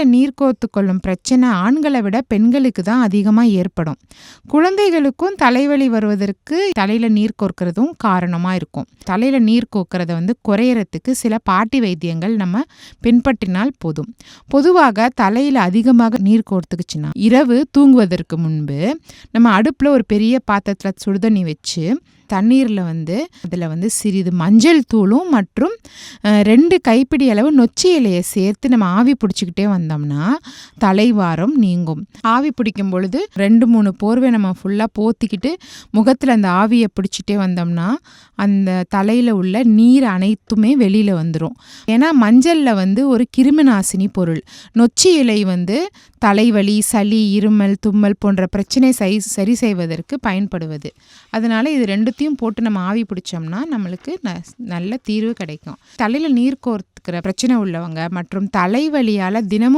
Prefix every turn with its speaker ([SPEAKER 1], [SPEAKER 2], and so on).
[SPEAKER 1] நீர் கோர்த்து கொள்ளும் பிரச்சனை ஆண்களை விட பெண்களுக்கு தான் அதிகமாக ஏற்படும். குழந்தைகளுக்கும் தலைவலி வருவதற்கு தலையில் நீர் கோர்க்கிறதும் காரணமாக இருக்கும். தலையில் நீர் கோர்க்கறத குறையறதுக்கு சில பாட்டி வைத்தியங்கள் நம்ம பின்பற்றினால் போதும். பொதுவாக தலையில் அதிகமாக நீர் கோர்த்துக்குச்சுன்னா இரவு தூங்குவதற்கு முன்பு நம்ம அடுப்பில் ஒரு பெரிய பாத்திரத்தில் சுடுதண்ணி வச்சு தண்ணீரில் அதில் சிறிது மஞ்சள் தூளும் மற்றும் 2 கைப்பிடி அளவு நொச்சி இலையை சேர்த்து நம்ம ஆவி பிடிச்சிக்கிட்டே வந்தோம்னா தலைவாரம் நீங்கும். ஆவி பிடிக்கும் பொழுது 2-3 போர்வை நம்ம ஃபுல்லாக போத்திக்கிட்டு முகத்தில் அந்த ஆவியை பிடிச்சிட்டே வந்தோம்னா அந்த தலையில் உள்ள நீர் அனைத்துமே வெளியில் வந்துடும். ஏன்னா மஞ்சளில் ஒரு கிருமிநாசினி பொருள். நொச்சி இலை தலைவலி, சளி, இருமல், தும்மல் போன்ற பிரச்சனை சரி செய்வதற்கு பயன்படுவது. அதனால் இது 2த்தையும் போட்டு நம்ம ஆவி பிடிச்சோம்னா நம்மளுக்கு நல்ல தீர்வு கிடைக்கும். தலையில் நீர் கோர்த்துக்கிற பிரச்சனை உள்ளவங்க மற்றும் தலைவலியால் தினமும்